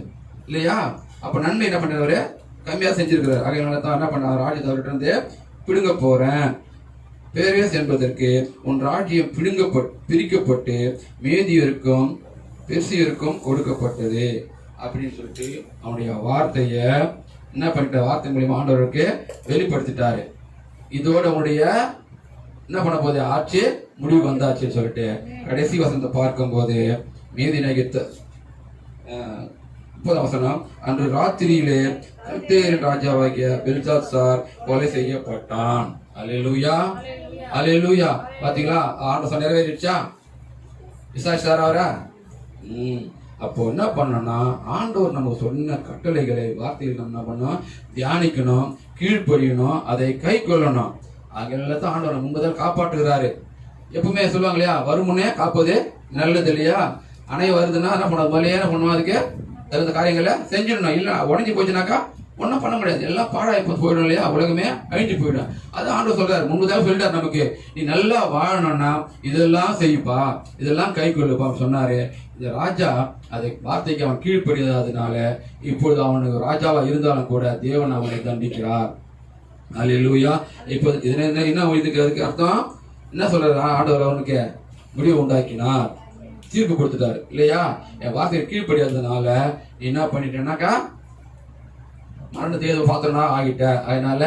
இல்லையா. அப்ப நன்மை என்ன பண்றாரு, கம்மியா செஞ்சிருக்கிறார். அதனால தான் என்ன பண்ணார், ராஜ்யத்தை அவர்கிட்ட இருந்து பிடுங்க போறேன். பேரேஸ் என்பதற்கு உன் ராஜ்யம் பிரிக்கப்பட்டு மேதியருக்கும் பெர்சியருக்கும் கொடுக்கப்பட்டது அப்படின்னு சொல்லிட்டு அவனுடைய வார்த்தைய என்ன பண்ணிட்ட, வார்த்தை மூலியமா ஆண்டவருக்கு வெளிப்படுத்திட்டாரு. இதோட உன்னுடைய என்ன பண்ண போது ஆட்சி முடிவு வந்தாச்சுன்னு சொல்லிட்டு கடைசி வசனத்தை பார்க்கும் போது மீதி நகித்த 30ஆம் வசனம், அன்று ராத்திரியிலே கல்தேயரின் ராஜாவாகிய பெல்சாத்சார் கொலை செய்யப்பட்டான். அல்லேலூயா, அல்லேலூயா. பாத்தீங்களா, ஆண்டவர் நிறைவேறிடுச்சா, விசாரிச்சாரா அவரா. அப்போ என்ன பண்ணோம்னா, ஆண்டவர் நம்ம சொன்ன கட்டளைகளை வார்த்தைகள் நம்ம என்ன பண்ணோம், தியானிக்கணும், கீழ்ப்படியணும், அதை கை கொள்ளணும். அதெல்லாம் ஆண்டவர் முன்பதான் காப்பாற்றுகிறாரு. எப்பவுமே சொல்லுவாங்க இல்லையா, வருமுன்னே காப்பது நல்லது இல்லையா. அணை வருதுன்னா என்ன பண்ண வழியே என்ன பண்ணுவோம், அதுக்கு தகுந்த காரியங்களை செஞ்சிடணும். இல்லை உடஞ்சி போச்சுனாக்கா ஒன்றும் பண்ண முடியாது, எல்லாம் பாழாய் போயிடும் இல்லையா, உலகமே அழிஞ்சு போயிடும். அது ஆண்டவர் சொல்றாரு, முன்பதாக சொல்லிட்டார் நமக்கு, நீ நல்லா வாழணும்னா இதெல்லாம் செய்ப்பா, இதெல்லாம் கை கொள்ளுப்பா சொன்னாரு. இந்த ராஜா அதை வார்த்தைக்கு அவன் கீழ்ப்படியாததுனால இப்பொழுது அவனுக்கு ராஜாவா இருந்தாலும் கூட தேவன் அவனை தண்டிக்கிறார். அல்லேலூயா. இப்போ என்ன இதுக்கு அதுக்கு அர்த்தம் என்ன சொல்றாரு, ஆண்டவர் அவனுக்கு முடிவு உண்டாக்கினார், தீர்ப்பு கொடுத்துட்டாரு இல்லையா. என் வார்த்தையை கீழ்ப்படியாததுனால நீ என்ன பண்ணிட்டேன்னாக்கா மரணத்தை ஏதோ பார்த்தோம்னா ஆகிட்ட. அதனால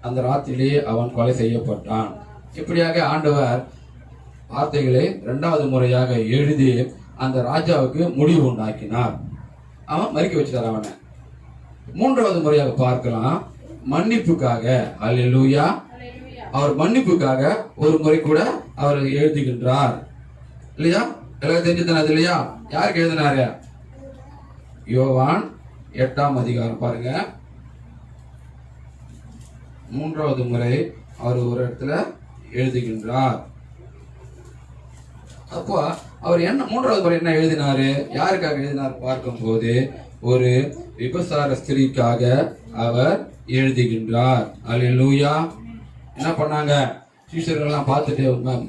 அந்த ராத்திரிலே அவன் கொலை செய்யப்பட்டான். இப்படியாக ஆண்டவர் வார்த்தைகளை 2வது முறையாக எழுதி அந்த ராஜாவுக்கு முடிவு உண்டாக்கினார். அவன் மறிக்க வச்சுட்டார் அவனை. 3வது முறையாக பார்க்கலாம், மன்னிப்புக்காக. அல்லேலூயா. அவர் மன்னிப்புக்காக ஒரு முறை கூட அவர் எழுதுகின்றார் இல்லையா. எல்லாம் தெரிஞ்சுதானது இல்லையா. யாருக்கு எழுதினாரு, யோவான் 8ஆம் அதிகாரம் பாருங்க. 3வது முறை அவர் ஒரு இடத்துல எழுதுகின்றார். அப்போ அவர் என்ன 3வது முறை என்ன எழுதினாரு, யாருக்காக எழுதினார் பார்க்கும் போது ஒரு விபசார ஸ்திரீக்காக அவர் எழுதுகின்றார். அல்லேலூயா. என்ன பண்ணாங்க, சீஷர்கள்லாம் பார்த்துட்டு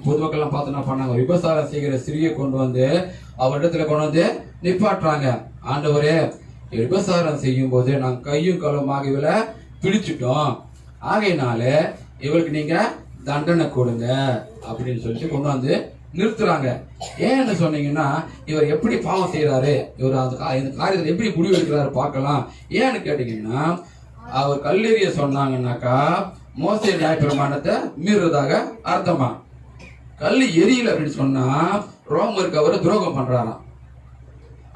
பொதுமக்கள்லாம் பார்த்து என்ன பண்ணாங்க, விபசாரம் செய்கிற ஸ்திரியை கொண்டு வந்து அவரிடத்துல கொண்டு வந்து நிப்பாட்டுறாங்க. ஆண்டவரே, விபசாரம் செய்யும் போது நாங்கள் கையும் களவுமாக இவளை பிடிச்சிட்டோம், ஆகையினால இவளுக்கு நீங்க தண்டனை கொடுங்க அப்படின்னு சொல்லிட்டு கொண்டு வந்து நிறுத்துறாங்க. ஏன்னு சொன்னீங்கன்னா இவர் எப்படி பாவம் செய்யறாரு, இவர் இந்த காரியத்தில் எப்படி முடிவு எடுக்கிறாரு பார்க்கலாம். ஏன்னு கேட்டீங்கன்னா அவர் கல்லெறிய சொன்னாங்கன்னாக்கா மோசே நியாயப்பிரமாணத்தை மீறுறதாக அர்த்தமா. கல் எரியல அப்படின்னு சொன்னா ரோமருக்கு அவர் துரோகம் பண்றாராம்.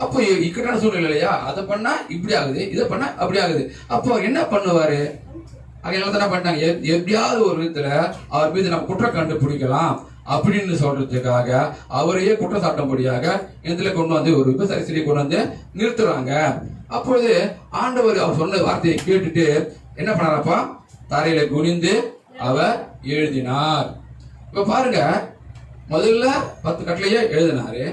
அப்போ இக்கட்டான சூழ்நிலை இல்லையா, அதை பண்ணா இப்படி ஆகுது, இதை பண்ணா அப்படி ஆகுது. அப்போ அவர் என்ன பண்ணுவாரு, அதனால தான் பண்ணிட்டாங்க எப்படியாவது ஒரு விதத்துல அவர் மீது நம்ம குற்றம் கண்டுபிடிக்கலாம் அப்படின்னு சொல்றதுக்காக அவரையே குற்றம் சாட்டும்படியாக இதுல கொண்டு வந்து ஒரு விபசாரி சிலையை கொண்டு வந்து நிறுத்துறாங்க. அப்பொழுது ஆண்டவர் அவர் சொன்ன வார்த்தையை கேட்டுட்டு என்ன பண்ணாரப்பா, தரையில குனிந்து அவர் எழுதினார். இப்ப பாருங்க, முதல்ல 10 கட்டளையே எழுதினாரு.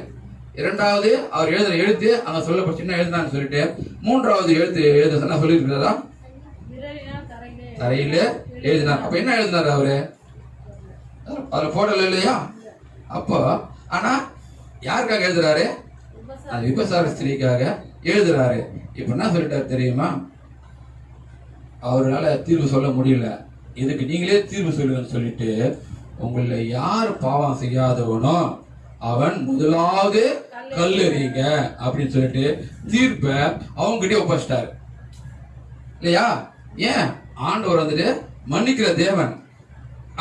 இரண்டாவது அவர் எழுதுற எழுத்து அங்க சொல்லப்பட்ட சின்ன எழுதினான்னு சொல்லிட்டு மூன்றாவது எழுத சொன்னா சொல்லியிருக்கிறதா, தரையில எழுதினார். அப்ப என்ன எழுதினாரு அவரு, அதுல போடல இல்லையா. அப்போ ஆனா யாருக்காக எழுதுறாரு, அந்த விபசார ஸ்திரீக்காக எழுதுறாரு. இப்ப என்ன சொல்லிட்டாரு தெரியுமா, அவரால் தீர்வு சொல்ல முடியல, இதுக்கு நீங்களே தீர்வு சொல்லுங்கன்னு சொல்லிட்டு உங்களை யார் பாவம் செய்யாதவனோ அவன் முதலாவது கல்லெறிங்க அப்படின்னு சொல்லிட்டு தீர்ப்ப அவங்க கிட்டே ஒப்படைச்சிட்டாரு இல்லையா. ஏன், ஆண்டவர் வந்துட்டு மன்னிக்கிற தேவன்.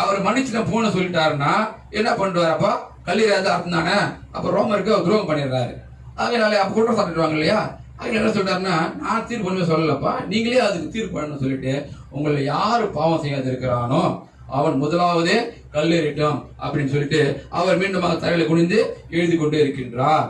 அவர் மன்னிச்சு போன சொல்லிட்டாருன்னா என்ன பண்ணுவார், அப்ப கல்லெறியாத அர்த்தம் தானே. அப்ப ரோமருக்கு அவர் துரோகம் பண்ணிடுறாரு. அதனால அப்ப குற்றம் சாட்டிடுவாங்க இல்லையா. அதுல என்ன சொல்லிட்டாருன்னா, நான் தீர்ப்பு பண்ணவே சொல்லலப்பா, நீங்களே அதுக்கு தீர்ப்பு பண்ணணும்னு சொல்லிட்டு உங்களை யாரு பாவம் செய்யாது இருக்கிறானோ அவன் முதலாவது கல்லெறிட்டும் அப்படின்னு சொல்லிட்டு அவர் மீண்டும் தரையில குனிந்து எழுதி கொண்டே இருக்கின்றார்.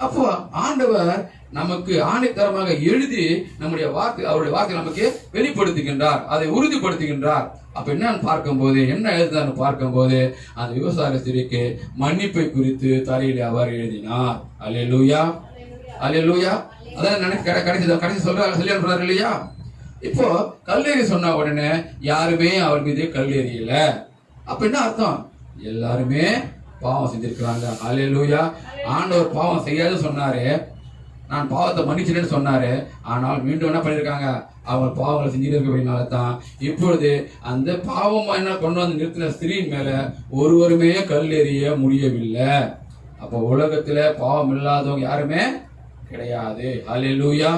அப்போ ஆண்டவர் நமக்கு ஆணைத்தரமாக எழுதி நம்முடைய வார்த்தை, அவருடைய வார்த்தை நமக்கு வெளிப்படுத்துகின்றார், அதை உறுதிப்படுத்துகின்றார். அப்ப என்னன்னு பார்க்கும்போது என்ன எழுதுன்னு பார்க்கும்போது அந்த விவசாய ஸ்திரீக்கு மன்னிப்பை குறித்து தரையில அவர் எழுதினார். அல்லேலூயா, அல்லேலூயா. அதான் கடைசி சொல்றாரு இல்லையா. இப்போ கல்லெறி சொன்ன உடனே யாருமே அவர் மீது கல்லெறியல. அப்ப என்ன அர்த்தம், எல்லாருமே பாவம் செஞ்சிருக்கிறாங்க. அல்லேலூயா. ஆண்டவர் பாவம் செய்யாது சொன்னாரு, நான் பாவத்தை மன்னிச்சிட்டேன்னு சொன்னாரு. ஆனால் மீண்டும் என்ன பண்ணிருக்காங்க, அவங்க பாவங்களை செஞ்சுட்டு இருக்கிறதுனால தான் இப்பொழுது அந்த பாவம் என்ன கொண்டு வந்து நிறுத்தின ஸ்திரீ மேல ஒருவருமே கல்லெறிய முடியவில்லை. அப்ப உலகத்துல பாவம் இல்லாதவங்க யாருமே கிடையாது. அல்லேலூயா.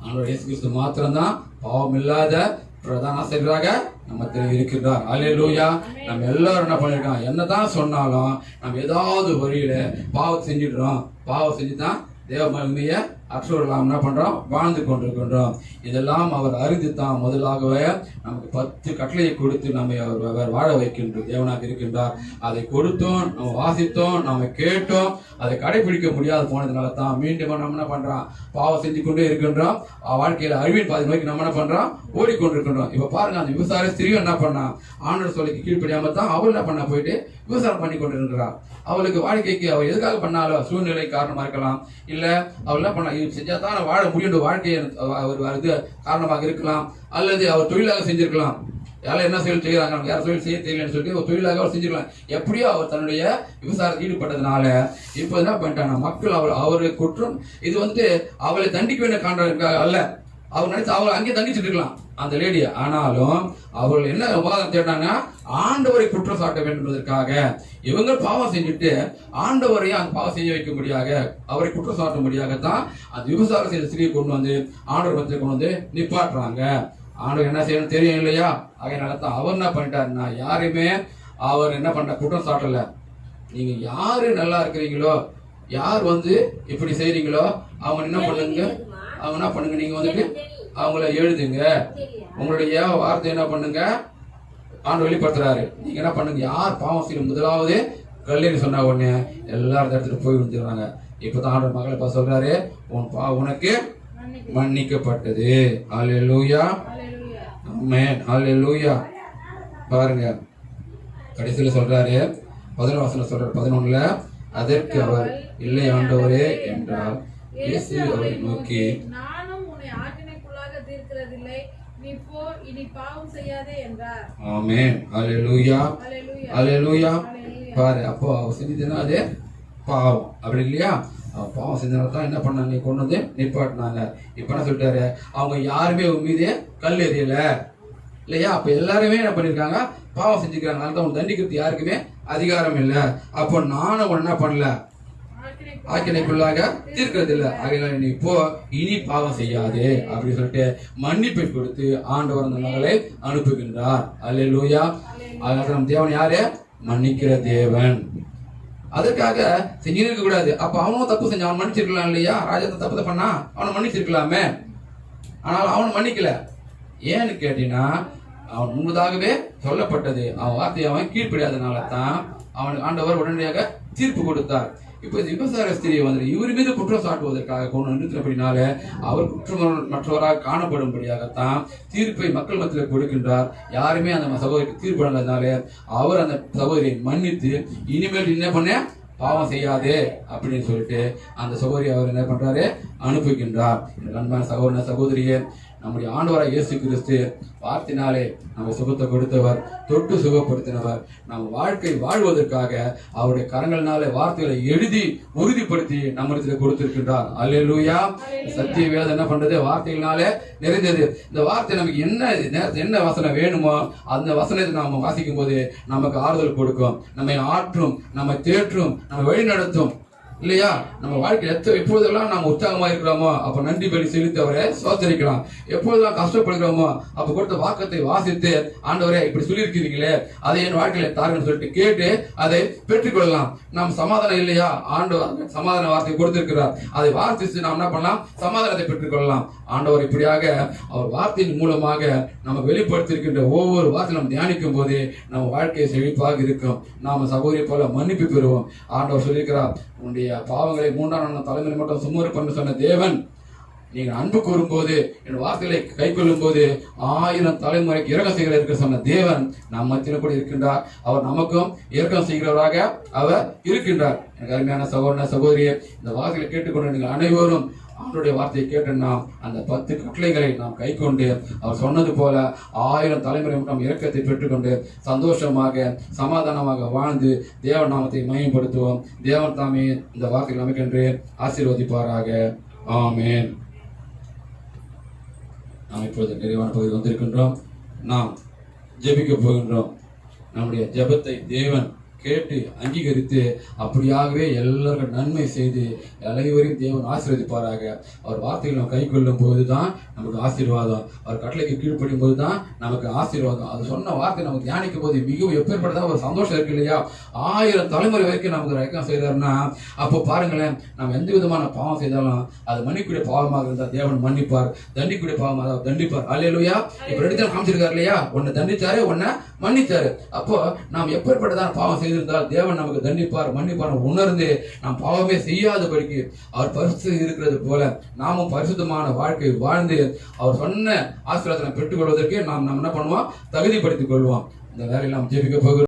ஆண்டவர் இயேசு கிறிஸ்து மாத்திரம்தான் பாவம் இல்லாத பிரதான ஆசிரியராக நம்ம இருக்கின்றார். அல்லேலூயா. நம்ம எல்லாரும் என்ன பண்ணிருக்கோம், என்னதான் சொன்னாலும் நம்ம ஏதாவது வழியில பாவம் செஞ்சிடுறோம். பாவம் செஞ்சுதான் தேவ மகிமையை அற்றவர்களாம் என்ன பண்றோம், வாழ்ந்து கொண்டிருக்கின்றோம். இதெல்லாம் அவர் அறிந்து தான் முதலாகவே நமக்கு 10 கட்டளையை கொடுத்து நம்மை அவர் வாழ வைக்கின்ற தேவனாக இருக்கின்றார். அதை கொடுத்தோம், நம்ம வாசித்தோம், நாம கேட்டோம், அதை கடைபிடிக்க முடியாது போனதுனால தான் மீண்டும் நம்ம என்ன பண்றோம், பாவம் செஞ்சு கொண்டே இருக்கின்றோம். வாழ்க்கையில அறிவின் பாதி நோக்கி நம்ம என்ன பண்றோம், ஓடிக்கொண்டிருக்கின்றோம். இப்ப பாருங்க, அந்த விவசாய ஸ்திரீயும் என்ன பண்ணா, ஆண்டவர் சொல்லிக்கு கீழ்ப்படியாம தான் அவள் என்ன பண்ண போயிட்டு விவசாயம் பண்ணி கொண்டிருக்கிறார். அவளுக்கு வாழ்க்கைக்கு அவள் எதுக்காக பண்ணாலும் சூழ்நிலை காரணமா இருக்கலாம், இல்ல அவள் என்ன பண்ண செஞ்சாதான் வாழ முடியும் வாழ்க்கையை அவர் வருது காரணமாக இருக்கலாம், அல்லது அவர் தொழிலாக செஞ்சிருக்கலாம். யாரும் என்ன தொழில் செய்யறாங்க, யாரும் தொழில் செய்ய தெரியலன்னு சொல்லிட்டு ஒரு தொழிலாக அவர் செஞ்சிருக்கலாம். எப்படியோ அவர் தன்னுடைய விவசாயத்தில் ஈடுபட்டதுனால இப்ப என்ன பண்ணிட்டாங்க, மக்கள் அவரு குற்றம் இது வந்து அவளை தண்டிக்க வேண்டிய காரணம் அல்ல, அவர் நினைச்சு அவளை அங்கேயே தண்டிச்சுட்டு இருக்கலாம் அந்த லேடிய. ஆனாலும் அவர்கள் என்ன உபாதம் தேடினாங்க, ஆண்டவரை குற்றம் சாட்ட வேண்டும் என்பதற்காக இவங்க பாவம் செஞ்சுட்டு ஆண்டவரையும் அந்த பாவம் செய்ய வைக்கும்படியாக அவரை குற்றம் சாட்டும்படியாகத்தான் அந்த விவசாயம் செய்த ஸ்திரீயை கொண்டு வந்து ஆண்டவர் பத்திரிகை கொண்டு வந்து நிப்பாட்டுறாங்க. ஆண்டவர் என்ன செய்யணும் தெரியும் இல்லையா. அதனால தான் அவர் என்ன பண்ணிட்டாருன்னா, யாருமே அவர் என்ன பண்ண குற்றம் சாட்டல. நீங்க யாரு நல்லா இருக்கிறீங்களோ, யார் வந்து இப்படி செய்றீங்களோ அவங்க என்ன பண்ணுங்க, அவங்க என்ன பண்ணுங்க, நீங்க வந்துட்டு அவங்கள எழுதுங்க, உங்களுடைய வார்த்தை என்ன பண்ணுங்க, ஆண்டு வெளிப்படுத்துறாரு. நீங்க என்ன பண்ணுங்க, யார் பாவம் செய்யும் முதலாவது கல்லெறி சொன்ன உடனே எல்லாரும் இடத்துல போய் விழுந்துடுறாங்க. இப்பதான் ஆண்டு மகளை பார்த்து சொல்றாரு, உனக்கு மன்னிக்கப்பட்டது. அல்லேலூயா, ஆமென், அல்லேலூயா. பாருங்க கடைசியில சொல்றாரு, 11 வசனம் சொல்றாரு, 11ல அதற்கு அவர் இல்லை ஆண்டவரே என்றார். இயேசு அவரை நோக்கி, நானும் உன்னை ஆக்கினைக்குள்ளாக தீர்க்கிறதில்லை, நீ போ, இனி பாவம் செய்யாதே என்றார். ஆமென், அல்லேலூயா, அல்லேலூயா. பாரு, அப்போ அவர் செஞ்சதுன்னா அது பாவம் அப்படி இல்லையா. பாவம் செஞ்சதுனால தான் என்ன பண்ணாங்க, கொண்டு வந்து நிப்பாட்டினாங்க. இப்ப என்ன சொல்லிட்டாரு, அவங்க யாருமே உன் மீது கல் எறியல, இல்லையா? அப்ப எல்லாருமே என்ன பண்ணிருக்காங்க, பாவம் செஞ்சுக்கிறாங்க. அதனால தான் தண்டிக்கிறது யாருக்குமே அதிகாரம் இல்லை. அப்போ நானும் என்ன பண்ணல, ஆக்கினைக்குள்ளாக தீர்க்கிறது இல்லை. ஆகையால நீ இப்போ இனி பாவம் செய்யாதே அப்படின்னு சொல்லிட்டு மன்னிப்பை கொடுத்து ஆண்டவர் அந்த மகளை அனுப்புகின்றார். அல்லேலூயா. அதனால நம் தேவன் யாரு? மன்னிக்கிற தேவன். அதற்காக செஞ்சிருக்க கூடாது. அப்ப அவனும் தப்பு செஞ்சான், அவன் மன்னிச்சிருக்கலாம் இல்லையா? ராஜா தப்பு பண்ணா அவனை மன்னிச்சிருக்கலாமே. ஆனால் அவன் மன்னிக்கல. ஏன்னு கேட்டீங்கன்னா, அவன் முன்பதாகவே சொல்லப்பட்டது, அவன் வார்த்தையை அவன் கீழ்ப்படியாதனால தான் அவனுக்கு ஆண்டவர் உடனடியாக தீர்ப்பு கொடுத்தார். இப்ப இந்த விபசார ஸ்திரியை வந்து இவர் மீது குற்றம் சாட்டுவதற்காக கொண்டு நிறுத்தினபடினால அவர் குற்றமற்றவராக காணப்படும்படியாகத்தான் தீர்ப்பை மக்கள் மத்தியில் கொடுக்கின்றார். யாருமே அந்த சகோதரிக்கு தீர்ப்பு வழங்காதனால அவர் அந்த சகோதரியை மன்னித்து இனிமேல் என்ன பண்ண பாவம் செய்யாதே அப்படின்னு சொல்லிட்டு அந்த சகோதரி அவர் என்ன பண்றாரு, அனுப்புகின்றார். அன்பான சகோதரன சகோதரியே, நம்முடைய ஆண்டவராய் இயேசு கிறிஸ்து வார்த்தையினாலே நம்ம சுகத்தை கொடுத்தவர், தொட்டு சுகப்படுத்தினவர். நம்ம வாழ்க்கை வாழ்வதற்காக அவருடைய கரங்களினாலே வார்த்தைகளை எழுதி உறுதிப்படுத்தி நம்மிடத்துல கொடுத்திருக்கின்றார். அல்லேலூயா. சத்திய வேதம் என்ன பண்றது, வார்த்தைகளினாலே நிறைந்தது. இந்த வார்த்தை நமக்கு என்ன வசனம் வேணுமோ அந்த வசனத்தை நாம வாசிக்கும் போது நமக்கு ஆறுதல் கொடுக்கும், நம்மை ஆற்றும், நம்மை தேற்றும், நம்ம வழி நடத்தும் இல்லையா? நம்ம வாழ்க்கையில் எப்பொழுதெல்லாம் நாம் உற்சாகமா இருக்கிறோமோ அப்ப நன்றி பலி செலுத்தி அவரை சோதரிக்கலாம். எப்பொழுதெல்லாம் கஷ்டப்படுகிறோமோ அப்ப கொடுத்த வாக்கத்தை வாசித்து, ஆண்டவரே இப்படி சொல்லியிருக்கிறீங்களே அதை என் வாழ்க்கையில தாருன்னு சொல்லிட்டு கேட்டு அதை பெற்றுக்கொள்ளலாம். நாம் சமாதானம் இல்லையா, ஆண்டவர் சமாதான வார்த்தை கொடுத்திருக்கிறார், அதை வாசித்து நாம் என்ன பண்ணலாம், சமாதானத்தை பெற்றுக்கொள்ளலாம். ஆண்டவர் இப்படியாக அவர் வார்த்தையின் மூலமாக நம்ம வெளிப்படுத்தியிருக்கின்ற ஒவ்வொரு வார்த்தை நம்ம தியானிக்கும் போது நம்ம வாழ்க்கையை செழிப்பாக இருக்கும். நாம சகோதரி போல மன்னிப்பு பெறுவோம். ஆண்டவர் சொல்லியிருக்கிறார், உன்னுடைய பாவங்களை 3ஆம் நாள் தலைமுறை மட்டும் சுமரு பண்ண சொன்ன தேவன், நீங்கள் அன்பு கூறும்போது என் வார்த்தைகளை கை கொள்ளும் போது 1000 தலைமுறைக்கு இரக்கம் செய்கிறார் சொன்ன தேவன் நம் மத்தியில் கூட இருக்கின்றார். அவர் நமக்கும் இரக்கம் செய்கிறவராக அவர் இருக்கின்றார். எனக்கு அருமையான சகோதர சகோதரியே, இந்த வார்த்தைகளை கேட்டுக்கொண்டு நீங்கள் அனைவரும் அவருடைய வார்த்தையை கேட்டு நாம் அந்த 10 கட்டளைகளை நாம் கை கொண்டு அவர் சொன்னது போல 1000 தலைமுறை நாம் இரக்கத்தை பெற்றுக்கொண்டு சந்தோஷமாக சமாதானமாக வாழ்ந்து தேவன் நாமத்தை மகிமைப்படுத்துவோம். தேவன் தாமே இந்த வார்த்தைகள் நமக்கென்று ஆசீர்வதிப்பாராக. ஆமென். நாம் இப்பொழுது நிறைவான பகுதி வந்திருக்கின்றோம். நாம் ஜெபிக்க போகின்றோம். நம்முடைய ஜெபத்தை தேவன் கேட்டு அங்கீகரித்து அப்படியாகவே எல்லாருக்கும் நன்மை செய்து அனைவரையும் தேவன் ஆசீர்வதிப்பாராக. அவர் வார்த்தைகளை நம்ம கை கொள்ளும் போதுதான் நமக்கு ஆசீர்வாதம், அவர் கட்டளைக்கு கீழ்ப்படும் போதுதான் நமக்கு ஆசீர்வாதம். அது சொன்ன வார்த்தை நமக்கு தியானிக்கும் போது மிகவும் எப்பேற்பட்டதா ஒரு சந்தோஷம் இருக்கு இல்லையா? 1000 தலைமுறை வரைக்கும் நமக்கு இரக்கம் செய்தார்னா அப்போ பாருங்களேன், நம்ம எந்த விதமான பாவம் செய்தாலும் அது மன்னிக்கூடிய பாவமாக இருந்தால் தேவன் மன்னிப்பார், தண்டிக்கூடிய பாவமாக தண்டிப்பார். அல்லேலூயா. இப்ப 2 தடவை காமிச்சிருக்காரு இல்லையா? ஒன்னு தண்டிச்சாரு, ஒன்ன மன்னிச்சாரு. அப்போ நாம் எப்பேற்பட்டதான பாவம் செய்திருந்தால் தேவன் நமக்கு தண்டிப்பார், மன்னிப்பார் உணர்ந்து நாம் பாவமே செய்யாதபடிக்கு அவர் பரிசு இருக்கிறது போல நாமும் பரிசுத்தமான வாழ்க்கை வாழ்ந்து அவர் சொன்ன ஆசீர்வாதத்தை பெற்றுக் கொள்வதற்கு நாம் என்ன பண்ணுவோம், தகுதிப்படுத்திக் கொள்வோம். இந்த வேலையில் நாம் ஜெபிக்க போகிறோம்.